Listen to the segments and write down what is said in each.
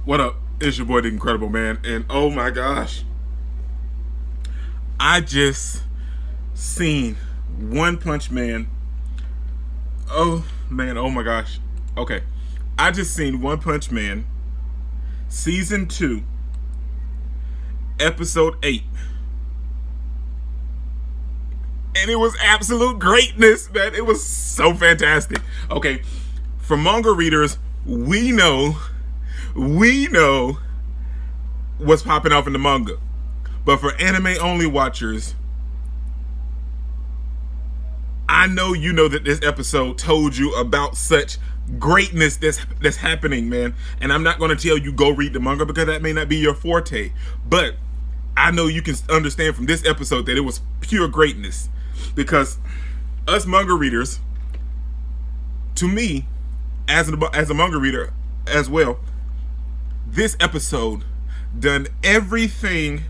What up? It's your boy, the Incredible Man, and oh my gosh, I just seen One Punch Man. Oh man, oh my gosh. Okay, I just seen One Punch Man, season 2, episode 8, and it was absolute greatness, man. It was so fantastic. Okay, for manga readers, we know what's popping off in the manga. But for anime only watchers, I know you know that this episode told you about such greatness that's happening, man. And I'm not going to tell you go read the manga because that may not be your forte. But I know you can understand from this episode that it was pure greatness. Because us manga readers, to me, as a manga reader as well, this episode done everything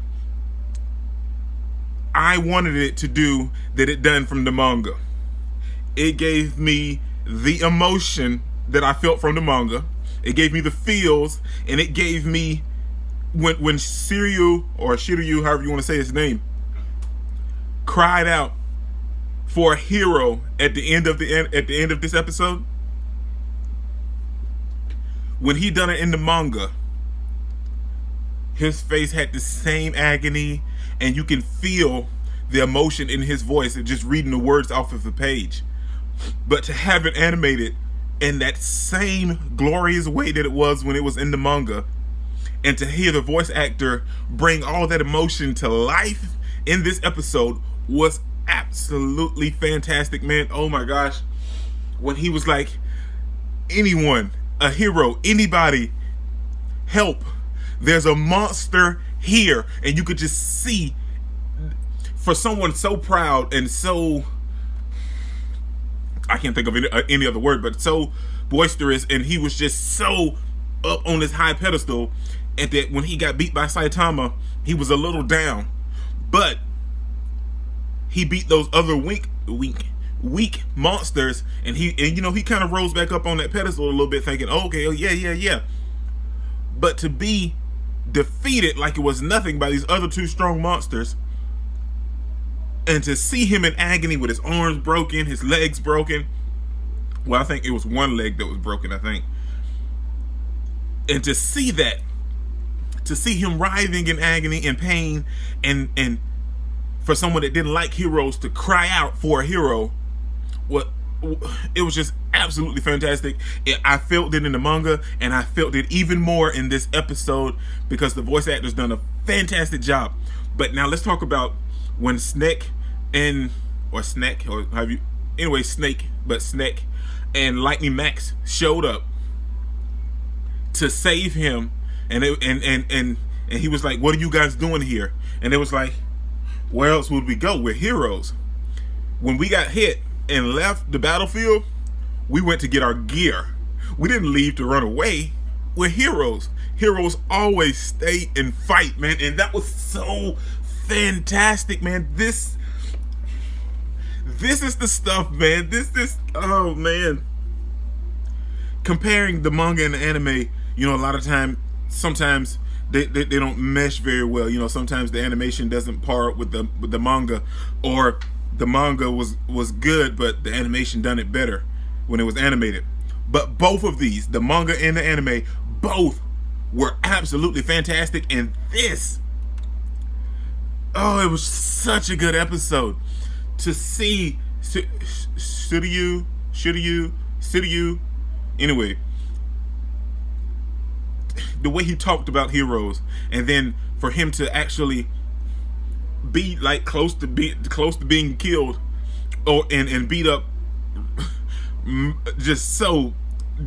I wanted it to do that it done from the manga. It gave me the emotion that I felt from the manga. It gave me the feels, and it gave me when Suiryu, or Shiryu, however you want to say his name, cried out for a hero at the end of this episode. When he done it in the manga, his face had the same agony, and you can feel the emotion in his voice just reading the words off of the page. But to have it animated in that same glorious way that it was when it was in the manga, and to hear the voice actor bring all that emotion to life in this episode was absolutely fantastic, man. Oh my gosh. When he was like, anyone, a hero, anybody, help. There's a monster here. And you could just see, for someone so proud and so, I can't think of any other word, but so boisterous, and he was just so up on this high pedestal, and that when he got beat by Saitama, he was a little down. But he beat those other weak monsters, and he kind of rose back up on that pedestal a little bit, thinking, okay, oh yeah. But to be defeated like it was nothing by these other two strong monsters, and to see him in agony with his arms broken, his legs broken. Well, I think it was one leg that was broken, I think. And to see him writhing in agony and pain, and for someone that didn't like heroes to cry out for a hero, it was just absolutely fantastic. I felt it in the manga, and I felt it even more in this episode because the voice actor's done a fantastic job. But now let's talk about when Snake and Snake and Lightning Max showed up to save him, and he was like, "What are you guys doing here?" And it was like, where else would we go? We're heroes. When we got hit and left the battlefield, we went to get our gear. We didn't leave to run away. We're heroes. Heroes always stay and fight, man. And that was so fantastic, man. This is the stuff, man. Oh man. Comparing the manga and the anime, a lot of sometimes they don't mesh very well. Sometimes the animation doesn't par with the manga, or the manga was good, but the animation done it better when it was animated. But both of these, the manga and the anime, both were absolutely fantastic. And it was such a good episode to see Suiryu. Anyway, the way he talked about heroes, and then for him to actually be like close to being killed, and beat up, just so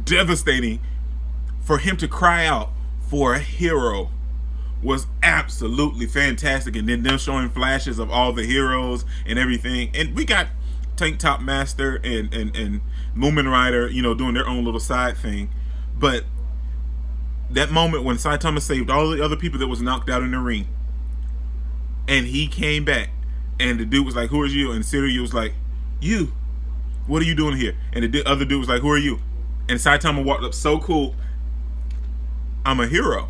devastating. For him to cry out for a hero was absolutely fantastic. And then them showing flashes of all the heroes and everything, and we got Tank Top Master and Moomin Rider, doing their own little side thing. But that moment when Saitama saved all the other people that was knocked out in the ring, and he came back, and the dude was like, "Who are you?" And Suiryu was like, "You. What are you doing here?" And the other dude was like, "Who are you?" And Saitama walked up so cool, I'm a hero.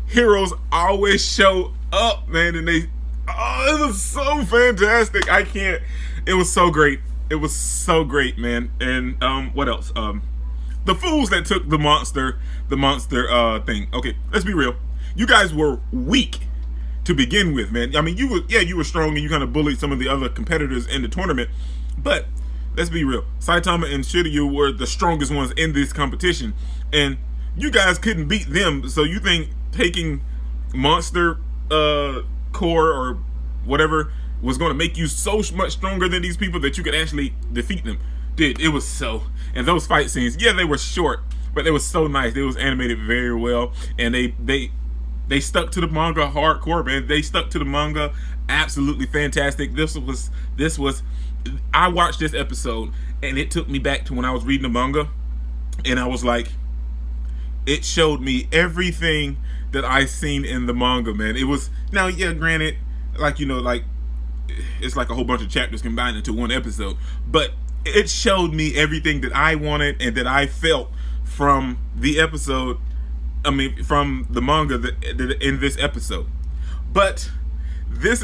Heroes always show up, man, and it was so fantastic. I can't. It was so great. It was so great, man. And what else? The fools that took the monster thing. Okay, let's be real. You guys were weak to begin with, man. I mean, you were strong and you kind of bullied some of the other competitors in the tournament, but let's be real. Saitama and Shiryu were the strongest ones in this competition, and you guys couldn't beat them. So you think taking monster core or whatever was going to make you so much stronger than these people that you could actually defeat them? Dude, it was so. And those fight scenes, yeah, they were short, but they were so nice. They was animated very well, and they stuck to the manga hardcore, man. They stuck to the manga absolutely fantastic. This was I watched this episode and it took me back to when I was reading the manga, and I was like, it showed me everything that I seen in the manga, man. It was, now, yeah, granted, like, you know, like, it's like a whole bunch of chapters combined into one episode, but it showed me everything that I wanted and that I felt from the episode. I mean, from the manga that in this episode. But this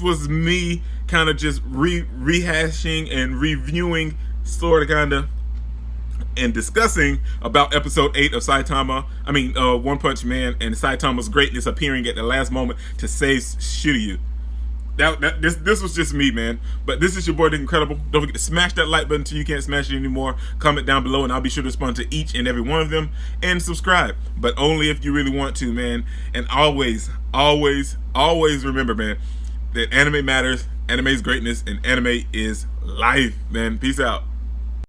was me kind of just rehashing and reviewing, sort of, kind of, and discussing about episode 8 of One Punch Man, and Saitama's greatness appearing at the last moment to save Shiryu. This was just me, man. But this is your boy, The Incredible. Don't forget to smash that like button until you can't smash it anymore. Comment down below and I'll be sure to respond to each and every one of them. And subscribe, but only if you really want to, man. And always, always, always remember, man, that anime matters, anime is greatness, and anime is life, man. Peace out.